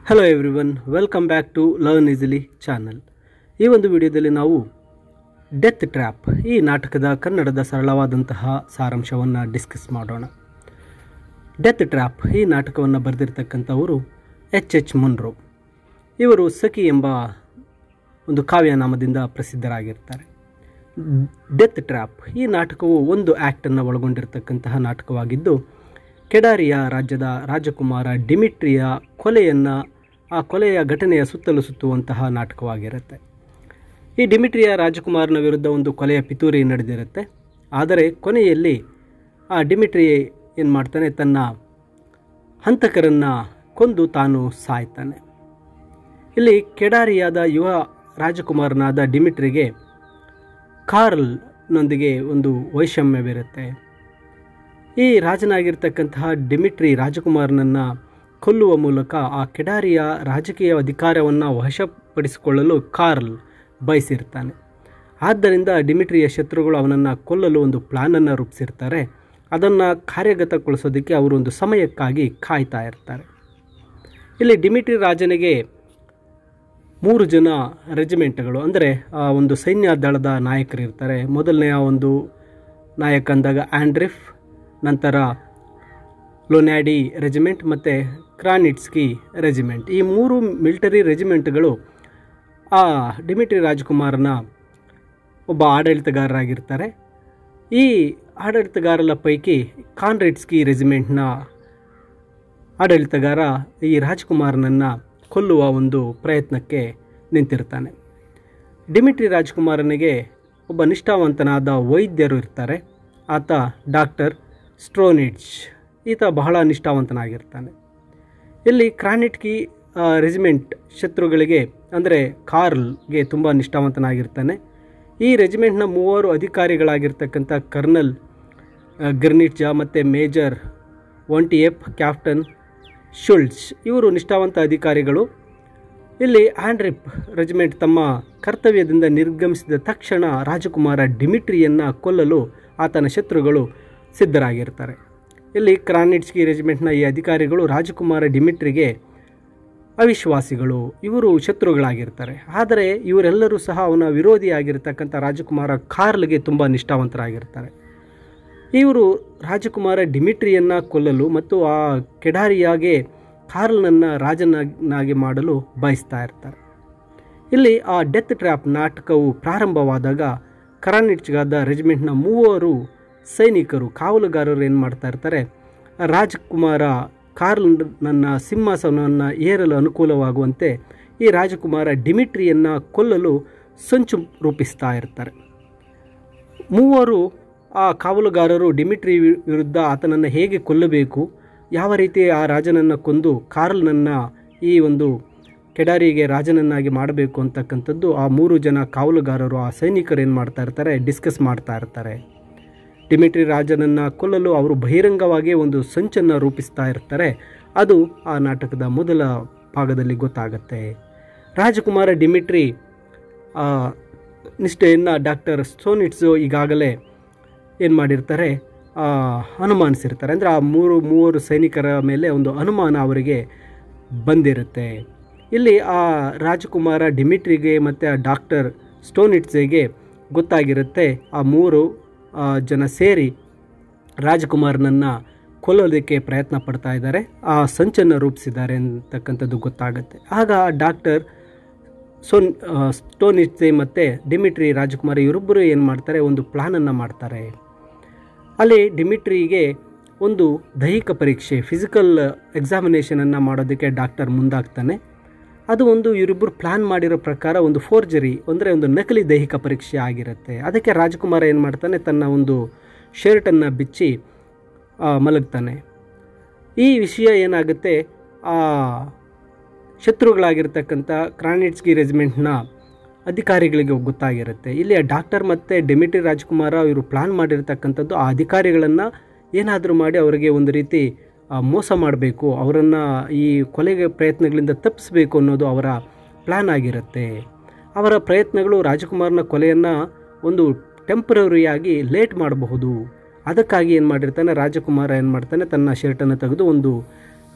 Hello everyone, welcome back to learn easily channel. ಈ ಒಂದು ವಿಡಿಯೋದಲ್ಲಿ ನಾವು ಡೆತ್ ಟ್ರ್ಯಾಪ್ ಈ ನಾಟಕದ ಕನ್ನಡದ ಸರಳವಾದಂತಹ ಸಾರಾಂಶವನ್ನು ಡಿಸ್ಕಸ್ ಮಾಡೋಣ. ಡೆತ್ ಟ್ರ್ಯಾಪ್ ಈ ನಾಟಕವನ್ನು ಬರೆದಿರ್ತಕ್ಕಂಥವರು ಎಚ್ ಮುನ್ರೋ. ಇವರು ಸಖಿ ಎಂಬ ಒಂದು ಕಾವ್ಯನಾಮದಿಂದ ಪ್ರಸಿದ್ಧರಾಗಿರ್ತಾರೆ. ಡೆತ್ ಟ್ರ್ಯಾಪ್ ಈ ನಾಟಕವು ಒಂದು ಆ್ಯಕ್ಟನ್ನು ಒಳಗೊಂಡಿರ್ತಕ್ಕಂತಹ ನಾಟಕವಾಗಿದ್ದು, ಕೆಡಾರಿಯಾ ರಾಜ್ಯದ ರಾಜಕುಮಾರ ಡಿಮಿಟ್ರಿಯ ಆ ಕೊಲೆಯ ಘಟನೆಯ ಸುತ್ತಲೂ ಸುತ್ತುವಂತಹ ನಾಟಕವಾಗಿರುತ್ತೆ. ಈ ಡಿಮಿಟ್ರಿಯ ರಾಜಕುಮಾರನ ವಿರುದ್ಧ ಒಂದು ಕೊಲೆಯ ಪಿತೂರಿ ನಡೆದಿರುತ್ತೆ. ಆದರೆ ಕೊನೆಯಲ್ಲಿ ಆ ಡಿಮಿಟ್ರಿ ಏನು ಮಾಡ್ತಾನೆ, ತನ್ನ ಹಂತಕರನ್ನು ಕೊಂದು ತಾನು ಸಾಯ್ತಾನೆ. ಇಲ್ಲಿ ಕೆಡಾರಿಯಾದ ಯುವ ರಾಜಕುಮಾರನಾದ ಡಿಮಿಟ್ರಿಗೆ ಕಾರ್ಲ್ನೊಂದಿಗೆ ಒಂದು ವೈಷಮ್ಯವಿರುತ್ತೆ. ಈ ರಾಜನಾಗಿರ್ತಕ್ಕಂತಹ ಡಿಮಿಟ್ರಿ ರಾಜಕುಮಾರನನ್ನು ಕೊಲ್ಲುವ ಮೂಲಕ ಆ ಕೆಡಾರಿಯ ರಾಜಕೀಯ ಅಧಿಕಾರವನ್ನು ವಶಪಡಿಸಿಕೊಳ್ಳಲು ಕಾರ್ಲ್ ಬಯಸಿರ್ತಾನೆ. ಆದ್ದರಿಂದ ಡಿಮಿಟ್ರಿಯ ಶತ್ರುಗಳು ಅವನನ್ನು ಕೊಲ್ಲಲು ಒಂದು ಪ್ಲಾನನ್ನು ರೂಪಿಸಿರ್ತಾರೆ. ಅದನ್ನು ಕಾರ್ಯಗತಗೊಳಿಸೋದಕ್ಕೆ ಅವರು ಒಂದು ಸಮಯಕ್ಕಾಗಿ ಕಾಯ್ತಾ ಇರ್ತಾರೆ. ಇಲ್ಲಿ ಡಿಮಿಟ್ರಿ ರಾಜನಿಗೆ 3 ಜನ ರೆಜಿಮೆಂಟ್ಗಳು, ಅಂದರೆ ಒಂದು ಸೈನ್ಯ ದಳದ ನಾಯಕರು ಇರ್ತಾರೆ. ಮೊದಲನೆಯ ಒಂದು ನಾಯಕ ಅಂದಾಗ ಆಂಡ್ರಿಫ್, ನಂತರ ಲೊನ್ಯಾಡಿ ರೆಜಿಮೆಂಟ್ ಮತ್ತು ಕ್ರಾನಿಟ್ಸ್ಕಿ ರೆಜಿಮೆಂಟ್. ಈ 3 ಮಿಲಿಟರಿ ರೆಜಿಮೆಂಟ್ಗಳು ಆ ಡಿಮಿಟ್ರಿ ರಾಜಕುಮಾರನ ಒಬ್ಬ ಆಡಳಿತಗಾರರಾಗಿರ್ತಾರೆ. ಈ ಆಡಳಿತಗಾರರ ಪೈಕಿ ಕಾನ್ರಿಟ್ಸ್ಕಿ ರೆಜಿಮೆಂಟ್ನ ಆಡಳಿತಗಾರ ಈ ರಾಜಕುಮಾರನನ್ನು ಕೊಲ್ಲುವ ಒಂದು ಪ್ರಯತ್ನಕ್ಕೆ ನಿಂತಿರ್ತಾನೆ. ಡಿಮಿಟ್ರಿ ರಾಜಕುಮಾರನಿಗೆ ಒಬ್ಬ ನಿಷ್ಠಾವಂತನಾದ ವೈದ್ಯರು ಇರ್ತಾರೆ. ಆತ ಡಾಕ್ಟರ್ ಸ್ಟ್ರೋನಿಡ್ಜ್. ಈತ ಬಹಳ ನಿಷ್ಠಾವಂತನಾಗಿರ್ತಾನೆ. ಇಲ್ಲಿ ಕ್ರಾನಿಟ್ಕಿ ರೆಜಿಮೆಂಟ್ ಶತ್ರುಗಳಿಗೆ, ಅಂದರೆ ಕಾರ್ಲ್ಗೆ ತುಂಬ ನಿಷ್ಠಾವಂತನಾಗಿರ್ತಾನೆ. ಈ ರೆಜಿಮೆಂಟ್ನ 3 ಅಧಿಕಾರಿಗಳಾಗಿರ್ತಕ್ಕಂಥ ಕರ್ನಲ್ ಗಿರ್ನಿಟ್ಜ ಮತ್ತು ಮೇಜರ್ ವಾಂಟಿಯೆಪ್, ಕ್ಯಾಪ್ಟನ್ ಶುಲ್ಟ್ಸ್ ಇವರು ನಿಷ್ಠಾವಂತ ಅಧಿಕಾರಿಗಳು. ಇಲ್ಲಿ ಆಂಡ್ರಿಪ್ ರೆಜಿಮೆಂಟ್ ತಮ್ಮ ಕರ್ತವ್ಯದಿಂದ ನಿರ್ಗಮಿಸಿದ ತಕ್ಷಣ ರಾಜಕುಮಾರ ಡಿಮಿಟ್ರಿಯನ್ನು ಕೊಲ್ಲಲು ಆತನ ಶತ್ರುಗಳು ಸಿದ್ಧರಾಗಿರ್ತಾರೆ. ಇಲ್ಲಿ ಕ್ರಾನಿಟ್ಸ್ಕಿ ರೆಜಿಮೆಂಟ್ನ ಈ ಅಧಿಕಾರಿಗಳು ರಾಜಕುಮಾರ ಡಿಮಿಟ್ರಿಗೆ ಅವಿಶ್ವಾಸಿಗಳು, ಇವರು ಶತ್ರುಗಳಾಗಿರ್ತಾರೆ. ಆದರೆ ಇವರೆಲ್ಲರೂ ಸಹ ಅವನ ವಿರೋಧಿಯಾಗಿರ್ತಕ್ಕಂಥ ರಾಜಕುಮಾರ ಕಾರ್ಲ್ಗೆ ತುಂಬ ನಿಷ್ಠಾವಂತರಾಗಿರ್ತಾರೆ. ಇವರು ರಾಜಕುಮಾರ ಡಿಮಿಟ್ರಿಯನ್ನು ಕೊಲ್ಲಲು ಮತ್ತು ಆ ಕೆಡಾರಿಯಾಗೆ ಕಾರ್ಲ್ನನ್ನು ರಾಜನಾಗಿ ಮಾಡಲು ಬಯಸ್ತಾ ಇರ್ತಾರೆ. ಇಲ್ಲಿ ಆ ಡೆತ್ ಟ್ರ್ಯಾಪ್ ನಾಟಕವು ಪ್ರಾರಂಭವಾದಾಗ ಕ್ರಾನಿಟ್ಸ್ಗಾದ ರೆಜಿಮೆಂಟ್ನ 3 ಸೈನಿಕರು, ಕಾವಲುಗಾರರು ಏನು ಮಾಡ್ತಾ ಇರ್ತಾರೆ, ರಾಜಕುಮಾರ ಕಾರ್ಲ್ನನ್ನು ಸಿಂಹಾಸನವನ್ನು ಏರಲು ಅನುಕೂಲವಾಗುವಂತೆ ಈ ರಾಜಕುಮಾರ ಡಿಮಿಟ್ರಿಯನ್ನು ಕೊಲ್ಲಲು ಸಂಚು ರೂಪಿಸ್ತಾ ಇರ್ತಾರೆ. 3 ಆ ಕಾವಲುಗಾರರು ಡಿಮಿಟ್ರಿ ವಿರುದ್ಧ ಆತನನ್ನು ಹೇಗೆ ಕೊಲ್ಲಬೇಕು, ಯಾವ ರೀತಿ ಆ ರಾಜನನ್ನು ಕೊಂದು ಕಾರ್ಲ್ನನ್ನು ಈ ಒಂದು ಕೆಡಾರಿಗೆ ರಾಜನನ್ನಾಗಿ ಮಾಡಬೇಕು ಅಂತಕ್ಕಂಥದ್ದು ಆ 3 ಜನ ಕಾವಲುಗಾರರು, ಆ ಸೈನಿಕರು ಏನು ಮಾಡ್ತಾ ಇರ್ತಾರೆ, ಡಿಸ್ಕಸ್ ಮಾಡ್ತಾ ಇರ್ತಾರೆ. ಡಿಮಿಟ್ರಿ ರಾಜನನ್ನು ಕೊಲ್ಲಲು ಅವರು ಬಹಿರಂಗವಾಗಿ ಒಂದು ಸಂಚನ್ನು ರೂಪಿಸ್ತಾ ಇರ್ತಾರೆ. ಅದು ಆ ನಾಟಕದ ಮೊದಲ ಭಾಗದಲ್ಲಿ ಗೊತ್ತಾಗುತ್ತೆ. ರಾಜಕುಮಾರ ಡಿಮಿಟ್ರಿ ನಿಷ್ಠೆಯನ್ನು ಡಾಕ್ಟರ್ ಸ್ಟೋನಿಟ್ಸು ಈಗಾಗಲೇ ಏನು ಮಾಡಿರ್ತಾರೆ, ಅನುಮಾನಿಸಿರ್ತಾರೆ. ಅಂದರೆ ಆ 3 ಸೈನಿಕರ ಮೇಲೆ ಒಂದು ಅನುಮಾನ ಅವರಿಗೆ ಬಂದಿರುತ್ತೆ. ಇಲ್ಲಿ ಆ ರಾಜಕುಮಾರ ಡಿಮಿಟ್ರಿಗೆ ಮತ್ತು ಆ ಡಾಕ್ಟರ್ ಸ್ಟೋನಿಟ್ಸ್ಗೆ ಗೊತ್ತಾಗಿರುತ್ತೆ, ಆ 3 ಜನ ಸೇರಿ ರಾಜಕುಮಾರನನ್ನು ಕೊಲ್ಲೋದಕ್ಕೆ ಪ್ರಯತ್ನ ಪಡ್ತಾ ಇದ್ದಾರೆ, ಆ ಸಂಚನ್ನು ರೂಪಿಸಿದ್ದಾರೆ ಅಂತಕ್ಕಂಥದ್ದು ಗೊತ್ತಾಗುತ್ತೆ. ಆಗ ಡಾಕ್ಟರ್ ಸ್ಟೋನಿಟ್ಸೆ ಮತ್ತು ಡಿಮಿಟ್ರಿ ರಾಜಕುಮಾರ ಇವರಿಬ್ಬರು ಏನು ಮಾಡ್ತಾರೆ, ಒಂದು ಪ್ಲಾನನ್ನು ಮಾಡ್ತಾರೆ. ಅಲ್ಲಿ ಡಿಮಿಟ್ರಿಗೆ ಒಂದು ದೈಹಿಕ ಪರೀಕ್ಷೆ, ಫಿಸಿಕಲ್ ಎಕ್ಸಾಮಿನೇಷನನ್ನು ಮಾಡೋದಕ್ಕೆ ಡಾಕ್ಟರ್ ಮುಂದಾಗ್ತಾನೆ. ಅದು ಒಂದು ಇವರಿಬ್ಬರು ಪ್ಲ್ಯಾನ್ ಮಾಡಿರೋ ಪ್ರಕಾರ ಒಂದು ಫೋರ್ಜರಿ, ಅಂದರೆ ಒಂದು ನಕಲಿ ದೈಹಿಕ ಪರೀಕ್ಷೆ ಆಗಿರುತ್ತೆ. ಅದಕ್ಕೆ ರಾಜಕುಮಾರ ಏನು ಮಾಡ್ತಾನೆ, ತನ್ನ ಒಂದು ಶರ್ಟನ್ನು ಬಿಚ್ಚಿ ಮಲಗ್ತಾನೆ. ಈ ವಿಷಯ ಏನಾಗುತ್ತೆ, ಆ ಶತ್ರುಗಳಾಗಿರ್ತಕ್ಕಂಥ ಕ್ರಾನಿಟ್ಸ್ಕಿ ರೆಜಿಮೆಂಟ್ನ ಅಧಿಕಾರಿಗಳಿಗೆ ಗೊತ್ತಾಗಿರುತ್ತೆ. ಇಲ್ಲಿ ಡಾಕ್ಟರ್ ಮತ್ತು ಡಿಮಿಟ್ರಿ ರಾಜಕುಮಾರ ಇವರು ಪ್ಲ್ಯಾನ್ ಮಾಡಿರ್ತಕ್ಕಂಥದ್ದು ಆ ಅಧಿಕಾರಿಗಳನ್ನು ಏನಾದರೂ ಮಾಡಿ ಅವರಿಗೆ ಒಂದು ರೀತಿ ಮೋಸ ಮಾಡಬೇಕು, ಅವರನ್ನು ಈ ಕೊಲೆಗೆ ಪ್ರಯತ್ನಗಳಿಂದ ತಪ್ಪಿಸಬೇಕು ಅನ್ನೋದು ಅವರ ಪ್ಲ್ಯಾನ್ ಆಗಿರುತ್ತೆ. ಅವರ ಪ್ರಯತ್ನಗಳು ರಾಜಕುಮಾರನ ಕೊಲೆಯನ್ನು ಒಂದು ಟೆಂಪ್ರರಿಯಾಗಿ ಲೇಟ್ ಮಾಡಬಹುದು. ಅದಕ್ಕಾಗಿ ಏನು ಮಾಡಿರ್ತಾನೆ, ರಾಜಕುಮಾರ ಏನು ಮಾಡ್ತಾನೆ, ತನ್ನ ಶರ್ಟನ್ನು ತೆಗೆದು ಒಂದು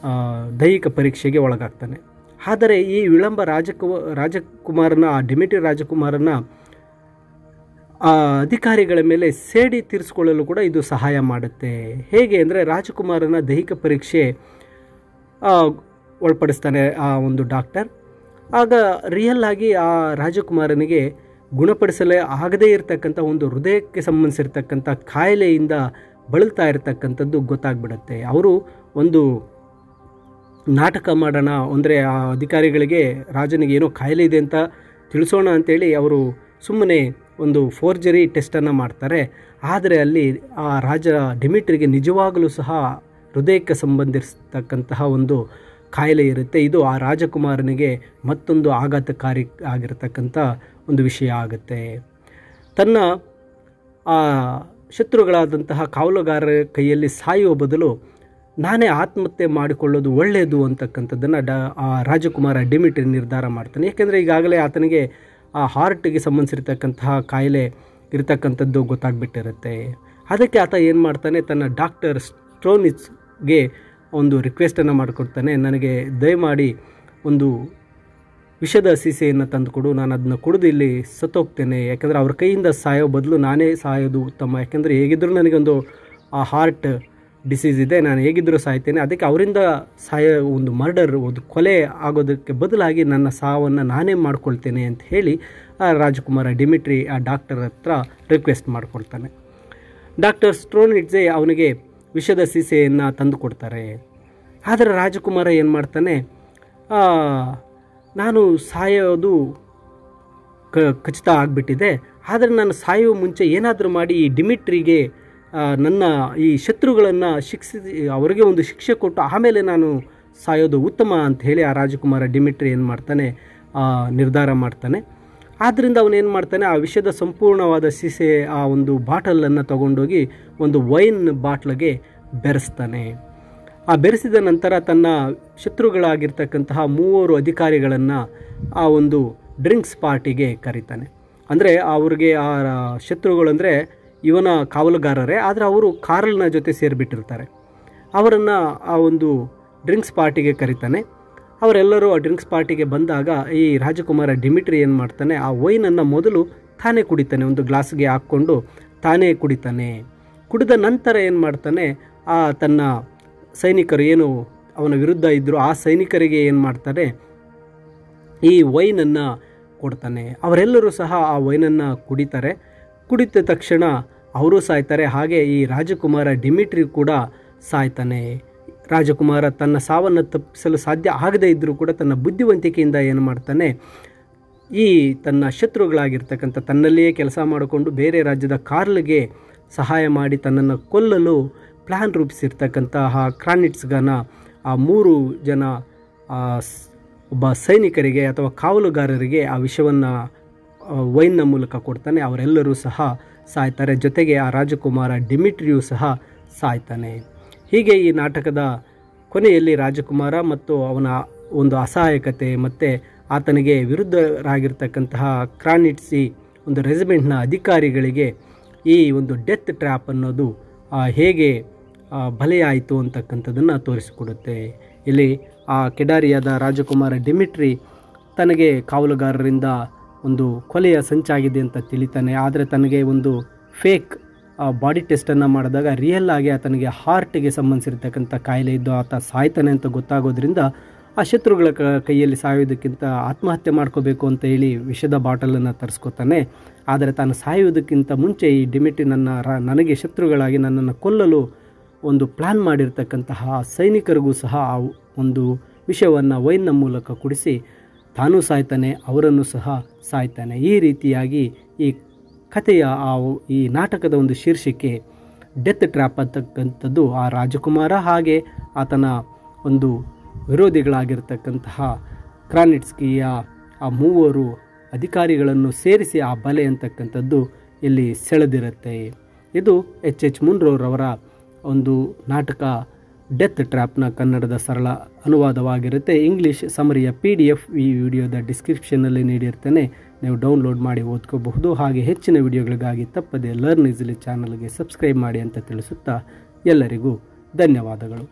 ದೈಹಿಕ ಪರೀಕ್ಷೆಗೆ ಒಳಗಾಗ್ತಾನೆ. ಆದರೆ ಈ ವಿಳಂಬ ರಾಜಕುಮಾರನ ಡಿಮಿಟ್ರಿ ರಾಜಕುಮಾರನ ಅಧಿಕಾರಿಗಳ ಮೇಲೆ ಸೇಡಿ ತೀರಿಸಿಕೊಳ್ಳಲು ಕೂಡ ಇದು ಸಹಾಯ ಮಾಡುತ್ತೆ. ಹೇಗೆ ಅಂದರೆ ರಾಜಕುಮಾರನ ದೈಹಿಕ ಪರೀಕ್ಷೆ ಒಳಪಡಿಸ್ತಾನೆ ಆ ಒಂದು ಡಾಕ್ಟರ್. ಆಗ ರಿಯಲ್ ಆಗಿ ಆ ರಾಜಕುಮಾರನಿಗೆ ಗುಣಪಡಿಸಲೇ ಆಗದೇ ಇರತಕ್ಕಂಥ ಒಂದು ಹೃದಯಕ್ಕೆ ಸಂಬಂಧಿಸಿರ್ತಕ್ಕಂಥ ಕಾಯಿಲೆಯಿಂದ ಬಳಲ್ತಾ ಇರತಕ್ಕಂಥದ್ದು ಗೊತ್ತಾಗ್ಬಿಡುತ್ತೆ. ಅವರು ಒಂದು ನಾಟಕ ಮಾಡೋಣ ಅಂದರೆ ಆ ಅಧಿಕಾರಿಗಳಿಗೆ ರಾಜನಿಗೆ ಏನೋ ಕಾಯಿಲೆ ಇದೆ ಅಂತ ತಿಳಿಸೋಣ ಅಂತೇಳಿ ಅವರು ಸುಮ್ಮನೆ ಒಂದು ಫೋರ್ಜರಿ ಟೆಸ್ಟನ್ನು ಮಾಡ್ತಾರೆ. ಆದರೆ ಅಲ್ಲಿ ಆ ರಾಜ ಡಿಮಿಟ್ರಿಗೆ ನಿಜವಾಗಲೂ ಸಹ ಹೃದಯಕ್ಕೆ ಸಂಬಂಧಿಸಿರ್ತಕ್ಕಂತಹ ಒಂದು ಕಾಯಿಲೆ ಇರುತ್ತೆ. ಇದು ಆ ರಾಜಕುಮಾರನಿಗೆ ಮತ್ತೊಂದು ಆಘಾತಕಾರಿ ಆಗಿರತಕ್ಕಂಥ ಒಂದು ವಿಷಯ ಆಗುತ್ತೆ. ತನ್ನ ಆ ಶತ್ರುಗಳಾದಂತಹ ಕಾವಲುಗಾರರ ಕೈಯಲ್ಲಿ ಸಾಯುವ ಬದಲು ನಾನೇ ಆತ್ಮಹತ್ಯೆ ಮಾಡಿಕೊಳ್ಳೋದು ಒಳ್ಳೆಯದು ಅಂತಕ್ಕಂಥದ್ದನ್ನು ಆ ರಾಜಕುಮಾರ ಡಿಮಿಟ್ರಿ ನಿರ್ಧಾರ ಮಾಡ್ತಾನೆ. ಏಕೆಂದರೆ ಈಗಾಗಲೇ ಆತನಿಗೆ ಆ ಹಾರ್ಟ್ಗೆ ಸಂಬಂಧಿಸಿರ್ತಕ್ಕಂತಹ ಕಾಯಿಲೆ ಇರತಕ್ಕಂಥದ್ದು ಗೊತ್ತಾಗ್ಬಿಟ್ಟಿರುತ್ತೆ. ಅದಕ್ಕೆ ಆತ ಏನು ಮಾಡ್ತಾನೆ, ತನ್ನ ಡಾಕ್ಟರ್ ಸ್ಟ್ರೋನಿಚ್ಗೆ ಒಂದು ರಿಕ್ವೆಸ್ಟನ್ನು ಮಾಡಿಕೊಡ್ತಾನೆ. ನನಗೆ ದಯಮಾಡಿ ಒಂದು ವಿಷದ ಸೀಸೆಯನ್ನು ತಂದುಕೊಡು, ನಾನು ಅದನ್ನು ಕುಡಿದು ಇಲ್ಲಿ ಸತ್ತೋಗ್ತೇನೆ. ಯಾಕೆಂದರೆ ಅವ್ರ ಕೈಯಿಂದ ಸಾಯೋ ಬದಲು ನಾನೇ ಸಾಯೋದು ಉತ್ತಮ. ಯಾಕೆಂದರೆ ಹೇಗಿದ್ದರೂ ನನಗೊಂದು ಆ ಹಾರ್ಟ್ ಡಿಸೀಸ್ ಇದೆ, ನಾನು ಹೇಗಿದ್ದರೂ ಸಾಯ್ತೇನೆ. ಅದಕ್ಕೆ ಅವರಿಂದ ಒಂದು ಮರ್ಡರ್, ಒಂದು ಕೊಲೆ ಆಗೋದಕ್ಕೆ ಬದಲಾಗಿ ನನ್ನ ಸಾವನ್ನು ನಾನೇ ಮಾಡ್ಕೊಳ್ತೇನೆ ಅಂತ ಹೇಳಿ ಆ ರಾಜಕುಮಾರ ಡಿಮಿಟ್ರಿ ಆ ಡಾಕ್ಟರ್ ಹತ್ರ ರಿಕ್ವೆಸ್ಟ್ ಮಾಡಿಕೊಳ್ತಾನೆ. ಡಾಕ್ಟರ್ ಸ್ಟ್ರೋನಿಟ್ಜೆ ಅವನಿಗೆ ವಿಷದ ಸೀಸೆಯನ್ನು ತಂದು ಕೊಡ್ತಾರೆ. ಆದರೆ ರಾಜಕುಮಾರ ಏನು ಮಾಡ್ತಾನೆ, ನಾನು ಸಾಯೋದು ಖಚಿತ ಆಗಿಬಿಟ್ಟಿದೆ, ಆದರೆ ನಾನು ಸಾಯುವ ಮುಂಚೆ ಏನಾದರೂ ಮಾಡಿ ಈ ಡಿಮಿಟ್ರಿಗೆ ನನ್ನ ಈ ಶತ್ರುಗಳನ್ನು ಅವರಿಗೆ ಒಂದು ಶಿಕ್ಷೆ ಕೊಟ್ಟು ಆಮೇಲೆ ನಾನು ಸಾಯೋದು ಉತ್ತಮ ಅಂತ ಹೇಳಿ ಆ ರಾಜಕುಮಾರ ಡಿಮಿಟ್ರಿ ಏನು ಮಾಡ್ತಾನೆ, ನಿರ್ಧಾರ ಮಾಡ್ತಾನೆ. ಆದ್ದರಿಂದ ಅವನೇನು ಮಾಡ್ತಾನೆ, ಆ ವಿಷಯದ ಸಂಪೂರ್ಣವಾದ ಸೀಸೆ ಆ ಒಂದು ಬಾಟಲನ್ನು ತಗೊಂಡೋಗಿ ಒಂದು ವೈನ್ ಬಾಟ್ಲಿಗೆ ಬೆರೆಸ್ತಾನೆ. ಆ ಬೆರೆಸಿದ ನಂತರ ತನ್ನ ಶತ್ರುಗಳಾಗಿರ್ತಕ್ಕಂತಹ 3 ಅಧಿಕಾರಿಗಳನ್ನು ಆ ಒಂದು ಡ್ರಿಂಕ್ಸ್ ಪಾರ್ಟಿಗೆ ಕರೀತಾನೆ. ಅಂದರೆ ಅವ್ರಿಗೆ ಆ ಶತ್ರುಗಳಂದರೆ ಇವನ ಕಾವಲುಗಾರರೇ, ಆದರೆ ಅವರು ಕಾರ್ಲ್ನ ಜೊತೆ ಸೇರಿಬಿಟ್ಟಿರ್ತಾರೆ. ಅವರನ್ನು ಆ ಒಂದು ಡ್ರಿಂಕ್ಸ್ ಪಾರ್ಟಿಗೆ ಕರೀತಾನೆ. ಅವರೆಲ್ಲರೂ ಆ ಡ್ರಿಂಕ್ಸ್ ಪಾರ್ಟಿಗೆ ಬಂದಾಗ ಈ ರಾಜಕುಮಾರ ಡಿಮಿಟ್ರಿ ಏನು ಮಾಡ್ತಾನೆ, ಆ ವೈನನ್ನು ಮೊದಲು ತಾನೇ ಕುಡಿತಾನೆ, ಒಂದು ಗ್ಲಾಸ್ಗೆ ಹಾಕ್ಕೊಂಡು ತಾನೇ ಕುಡಿತಾನೆ. ಕುಡಿದ ನಂತರ ಏನು ಮಾಡ್ತಾನೆ, ತನ್ನ ಸೈನಿಕರು ಏನು ಅವನ ವಿರುದ್ಧ ಇದ್ದರು ಆ ಸೈನಿಕರಿಗೆ ಏನು ಮಾಡ್ತಾನೆ, ಈ ವೈನನ್ನು ಕೊಡ್ತಾನೆ. ಅವರೆಲ್ಲರೂ ಸಹ ಆ ವೈನನ್ನು ಕುಡಿತಾರೆ. ಕುಡಿದ ತಕ್ಷಣ ಅವರು ಸಾಯ್ತಾರೆ. ಹಾಗೆ ಈ ರಾಜಕುಮಾರ ಡಿಮಿಟ್ರಿ ಕೂಡ ಸಾಯ್ತಾನೆ. ರಾಜಕುಮಾರ ತನ್ನ ಸಾವನ್ನು ತಪ್ಪಿಸಲು ಸಾಧ್ಯ ಆಗದೇ ಇದ್ದರೂ ಕೂಡ ತನ್ನ ಬುದ್ಧಿವಂತಿಕೆಯಿಂದ ಏನು ಮಾಡ್ತಾನೆ, ಈ ತನ್ನ ಶತ್ರುಗಳಾಗಿರ್ತಕ್ಕಂಥ ತನ್ನಲ್ಲಿಯೇ ಕೆಲಸ ಮಾಡಿಕೊಂಡು ಬೇರೆ ರಾಜ್ಯದ ಕಾರ್ಲ್ಗೆ ಸಹಾಯ ಮಾಡಿ ತನ್ನನ್ನು ಕೊಲ್ಲಲು ಪ್ಲ್ಯಾನ್ ರೂಪಿಸಿರ್ತಕ್ಕಂತಹ ಕ್ರಾನಿಟ್ಸ್ಗನ ಆ 3 ಜನ ಒಬ್ಬ ಸೈನಿಕರಿಗೆ ಅಥವಾ ಕಾವಲುಗಾರರಿಗೆ ಆ ವಿಷವನ್ನು ವೈನ್ನ ಮೂಲಕ ಕೊಡ್ತಾನೆ. ಅವರೆಲ್ಲರೂ ಸಹ ಸಾಯ್ತಾರೆ. ಜೊತೆಗೆ ಆ ರಾಜಕುಮಾರ ಡಿಮಿಟ್ರಿಯೂ ಸಹ ಸಾಯ್ತಾನೆ. ಹೀಗೆ ಈ ನಾಟಕದ ಕೊನೆಯಲ್ಲಿ ರಾಜಕುಮಾರ ಮತ್ತು ಅವನ ಒಂದು ಅಸಹಾಯಕತೆ ಮತ್ತು ಆತನಿಗೆ ವಿರುದ್ಧರಾಗಿರ್ತಕ್ಕಂತಹ ಕ್ರಾನಿಟ್ಸಿ ಒಂದು ರೆಜಿಮೆಂಟ್ನ ಅಧಿಕಾರಿಗಳಿಗೆ ಈ ಒಂದು ಡೆತ್ ಟ್ರ್ಯಾಪ್ ಅನ್ನೋದು ಹೇಗೆ ಬಲೆಯಾಯಿತು ಅಂತಕ್ಕಂಥದ್ದನ್ನು ತೋರಿಸಿಕೊಡುತ್ತೆ. ಇಲ್ಲಿ ಆ ಕೆಡಾರಿಯಾದ ರಾಜಕುಮಾರ ಡಿಮಿಟ್ರಿ ತನಗೆ ಕಾವಲುಗಾರರಿಂದ ಒಂದು ಕೊಲೆಯ ಸಂಚಾಗಿದೆ ಅಂತ ತಿಳಿತಾನೆ. ಆದರೆ ತನಗೆ ಒಂದು ಫೇಕ್ ಬಾಡಿ ಟೆಸ್ಟನ್ನು ಮಾಡಿದಾಗ ರಿಯಲ್ ಆಗಿ ಆತನಿಗೆ ಹಾರ್ಟ್ಗೆ ಸಂಬಂಧಿಸಿರ್ತಕ್ಕಂಥ ಕಾಯಿಲೆ ಇದ್ದು ಆತ ಸಾಯ್ತಾನೆ ಅಂತ ಗೊತ್ತಾಗೋದ್ರಿಂದ ಆ ಶತ್ರುಗಳ ಕೈಯಲ್ಲಿ ಸಾಯೋದಕ್ಕಿಂತ ಆತ್ಮಹತ್ಯೆ ಮಾಡ್ಕೋಬೇಕು ಅಂತ ಹೇಳಿ ವಿಷದ ಬಾಟಲನ್ನು ತರಿಸ್ಕೊತಾನೆ. ಆದರೆ ತಾನು ಸಾಯುವುದಕ್ಕಿಂತ ಮುಂಚೆ ಈ ಡಿಮಿಟ್ರಿ ನನಗೆ ಶತ್ರುಗಳಾಗಿ ನನ್ನನ್ನು ಕೊಲ್ಲಲು ಒಂದು ಪ್ಲ್ಯಾನ್ ಮಾಡಿರ್ತಕ್ಕಂತಹ ಸೈನಿಕರಿಗೂ ಸಹ ಆ ಒಂದು ವಿಷವನ್ನು ವೈನ್ನ ಮೂಲಕ ಕುಡಿಸಿ ತಾನೂ ಸಾಯ್ತಾನೆ, ಅವರನ್ನು ಸಹ ಸಾಯ್ತಾನೆ. ಈ ರೀತಿಯಾಗಿ ಈ ಕಥೆಯ ಈ ನಾಟಕದ ಒಂದು ಶೀರ್ಷಿಕೆ ಡೆತ್ ಟ್ರ್ಯಾಪ್ ಅಂತಕ್ಕಂಥದ್ದು ಆ ರಾಜಕುಮಾರ ಹಾಗೆ ಆತನ ಒಂದು ವಿರೋಧಿಗಳಾಗಿರ್ತಕ್ಕಂತಹ ಕ್ರಾನಿಟ್ಸ್ಕಿಯ ಆ 3 ಅಧಿಕಾರಿಗಳನ್ನು ಸೇರಿಸಿ ಆ ಬಲೆ ಅಂತಕ್ಕಂಥದ್ದು ಇಲ್ಲಿ ಸೆಳೆದಿರುತ್ತೆ. ಇದು H.H. ಮುನ್ರೋರವರ ಒಂದು ನಾಟಕ ಡೆತ್ ಟ್ರ್ಯಾಪ್ನ ಕನ್ನಡದ ಸರಳ ಅನುವಾದವಾಗಿರುತ್ತೆ. ಇಂಗ್ಲೀಷ್ ಸಮರಿಯ PDF ಈ ವಿಡಿಯೋದ ಡಿಸ್ಕ್ರಿಪ್ಷನ್ನಲ್ಲಿ ನೀಡಿರ್ತೇನೆ, ನೀವು ಡೌನ್ಲೋಡ್ ಮಾಡಿ ಓದ್ಕೋಬಹುದು. ಹಾಗೆ ಹೆಚ್ಚಿನ ವಿಡಿಯೋಗಳಿಗಾಗಿ ತಪ್ಪದೆ ಲರ್ನ್ ಈಸಿಲಿ ಚಾನಲ್ಗೆ ಸಬ್ಸ್ಕ್ರೈಬ್ ಮಾಡಿ ಅಂತ ತಿಳಿಸುತ್ತಾ ಎಲ್ಲರಿಗೂ ಧನ್ಯವಾದಗಳು.